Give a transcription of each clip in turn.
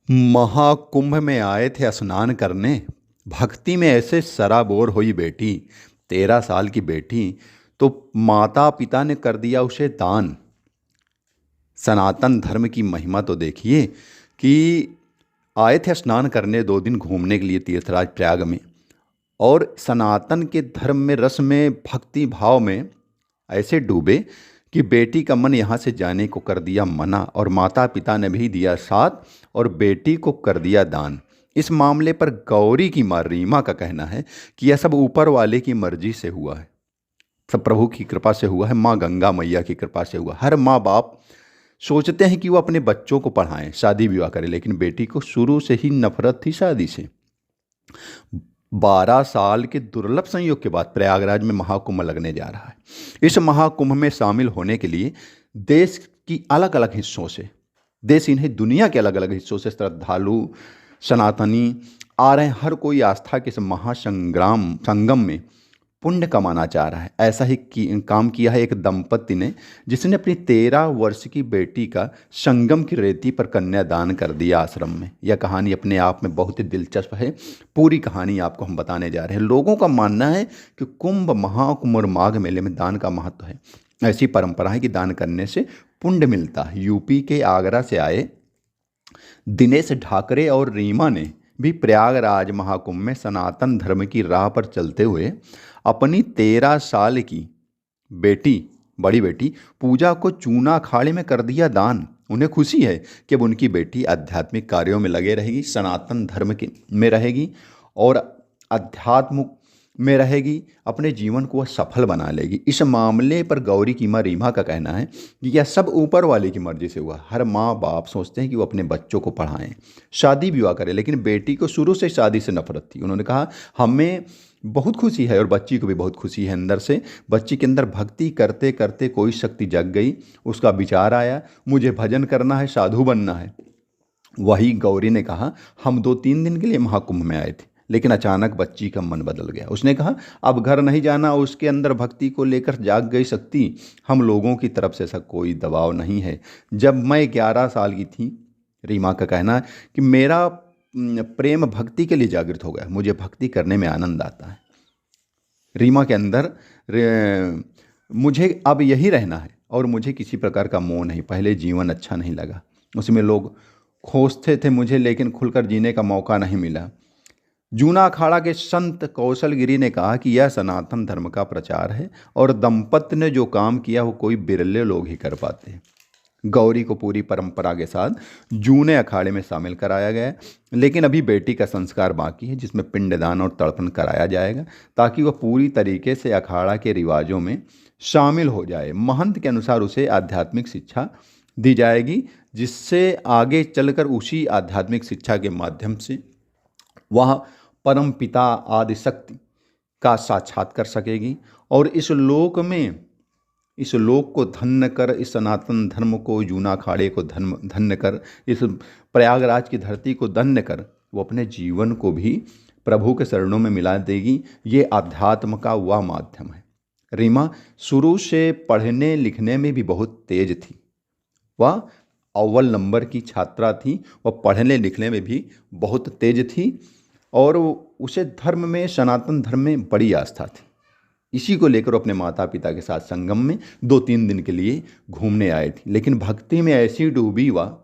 महाकुंभ में आए थे स्नान करने। भक्ति में ऐसे सराबोर हुई बेटी, 13 साल की बेटी। तो माता पिता ने कर दिया उसे दान। सनातन धर्म की महिमा तो देखिए कि आए थे स्नान करने 2 दिन घूमने के लिए तीर्थराज प्रयाग में। और सनातन के धर्म में, रस में, भक्ति भाव में ऐसे डूबे कि बेटी का मन यहाँ से जाने को कर दिया मना, और माता पिता ने भी दिया साथ और बेटी को कर दिया दान। इस मामले पर गौरी की माँ रीमा का कहना है कि यह सब ऊपर वाले की मर्जी से हुआ है, सब प्रभु की कृपा से हुआ है, माँ गंगा मैया की कृपा से हुआ। हर माँ बाप सोचते हैं कि वो अपने बच्चों को पढ़ाएं, शादी विवाह करें, लेकिन बेटी को शुरू से ही नफरत थी शादी से। 12 साल के दुर्लभ संयोग के बाद प्रयागराज में महाकुंभ लगने जा रहा है। इस महाकुंभ में शामिल होने के लिए देश की अलग अलग हिस्सों से, देश इन्हें दुनिया के अलग अलग हिस्सों से श्रद्धालु सनातनी आ रहे हैं। हर कोई आस्था के इस महासंग्राम संगम में पुण्य कमाना चाह रहा है। ऐसा ही काम किया है एक दंपति ने, जिसने अपनी 13 वर्ष की बेटी का संगम की रेती पर कन्यादान कर दिया आश्रम में। यह कहानी अपने आप में बहुत ही दिलचस्प है। पूरी कहानी आपको हम बताने जा रहे हैं। लोगों का मानना है कि कुंभ, महाकुंभ और माघ मेले में दान का महत्व है। ऐसी परंपरा है कि दान करने से पुण्य मिलता है। यूपी के आगरा से आए दिनेश ढाकरे और रीमा ने भी प्रयागराज महाकुंभ में सनातन धर्म की राह पर चलते हुए अपनी 13 साल की बेटी, बड़ी बेटी पूजा को चूना अखाड़े में कर दिया दान। उन्हें खुशी है कि अब उनकी बेटी आध्यात्मिक कार्यों में लगे रहेगी, सनातन धर्म के में रहेगी और अध्यात्म में रहेगी। अपने जीवन को वह सफल बना लेगी। इस मामले पर गौरी की माँ रीमा का कहना है कि यह सब ऊपर वाले की मर्जी से हुआ। हर माँ बाप सोचते हैं कि वो अपने बच्चों को पढ़ाएं, शादी विवाह करें, लेकिन बेटी को शुरू से शादी से नफरत थी। उन्होंने कहा, हमें बहुत खुशी है और बच्ची को भी बहुत खुशी है अंदर से। बच्ची के अंदर भक्ति करते करते कोई शक्ति जग गई। उसका विचार आया, मुझे भजन करना है, साधु बनना है। वही गौरी ने कहा, हम 2-3 दिन के लिए महाकुंभ में आए थे, लेकिन अचानक बच्ची का मन बदल गया। उसने कहा, अब घर नहीं जाना। उसके अंदर भक्ति को लेकर जाग गई शक्ति। हम लोगों की तरफ से ऐसा कोई दबाव नहीं है। जब मैं 11 साल की थी, रीमा का कहना है कि मेरा प्रेम भक्ति के लिए जागृत हो गया। मुझे भक्ति करने में आनंद आता है। रीमा के अंदर मुझे अब यही रहना है और मुझे किसी प्रकार का मोह नहीं। पहले जीवन अच्छा नहीं लगा, उसमें लोग खोजते थे मुझे, लेकिन खुलकर जीने का मौका नहीं मिला। जूना अखाड़ा के संत कौशलगिरी ने कहा कि यह सनातन धर्म का प्रचार है और दंपत्ति ने जो काम किया वो कोई बिरले लोग ही कर पाते हैं। गौरी को पूरी परंपरा के साथ जूने अखाड़े में शामिल कराया गया है, लेकिन अभी बेटी का संस्कार बाकी है, जिसमें पिंडदान और तर्पण कराया जाएगा, ताकि वह पूरी तरीके से अखाड़ा के रिवाजों में शामिल हो जाए। महंत के अनुसार उसे आध्यात्मिक शिक्षा दी जाएगी, जिससे आगे चलकर उसी आध्यात्मिक शिक्षा के माध्यम से वह परम पिता आदि शक्ति का साक्षात कर सकेगी और इस लोक को धन्य कर, इस सनातन धर्म को, जूना अखाड़े को धन्य कर, इस प्रयागराज की धरती को धन्य कर, वो अपने जीवन को भी प्रभु के चरणों में मिला देगी। ये आध्यात्म का वह माध्यम है। रीमा शुरू से पढ़ने लिखने में भी बहुत तेज थी। वह अव्वल नंबर की छात्रा थी। वह पढ़ने लिखने में भी बहुत तेज थी और उसे धर्म में, सनातन धर्म में बड़ी आस्था थी। इसी को लेकर अपने माता पिता के साथ संगम में 2-3 दिन के लिए घूमने आए थे, लेकिन भक्ति में ऐसी डूबी वह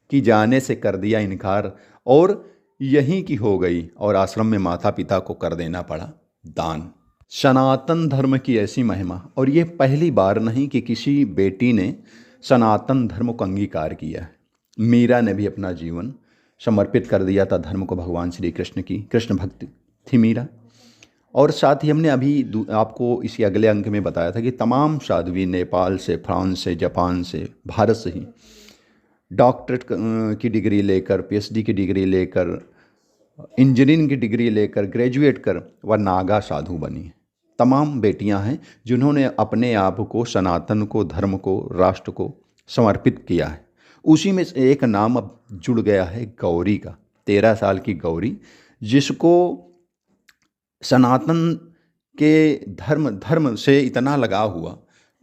कि जाने से कर दिया इनकार और यहीं की हो गई और आश्रम में माता पिता को कर देना पड़ा दान। सनातन धर्म की ऐसी महिमा, और ये पहली बार नहीं कि किसी बेटी ने सनातन धर्म को अंगीकार किया है। मीरा ने भी अपना जीवन समर्पित कर दिया था धर्म को, भगवान श्री कृष्ण की कृष्ण भक्त थी मीरा। और साथ ही हमने अभी आपको इसी अगले अंक में बताया था कि तमाम साध्वी नेपाल से, फ्रांस से, जापान से, भारत से ही डॉक्टरेट की डिग्री लेकर, पीएचडी की डिग्री लेकर, इंजीनियरिंग की डिग्री लेकर, ग्रेजुएट कर वह नागा साधु बनी है। तमाम बेटियां हैं जिन्होंने अपने आप को, सनातन को, धर्म को, राष्ट्र को समर्पित किया है। उसी में से एक नाम अब जुड़ गया है गौरी का, 13 साल की गौरी, जिसको सनातन के धर्म से इतना लगाव हुआ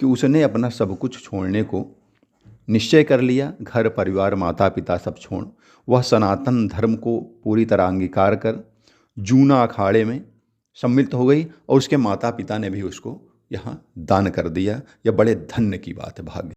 कि उसने अपना सब कुछ छोड़ने को निश्चय कर लिया, घर परिवार माता पिता सब छोड़ वह सनातन धर्म को पूरी तरह अंगीकार कर जूना अखाड़े में सम्मिलित हो गई और उसके माता पिता ने भी उसको यहाँ दान कर दिया। यह बड़े धन्य की बात है, भाग्य।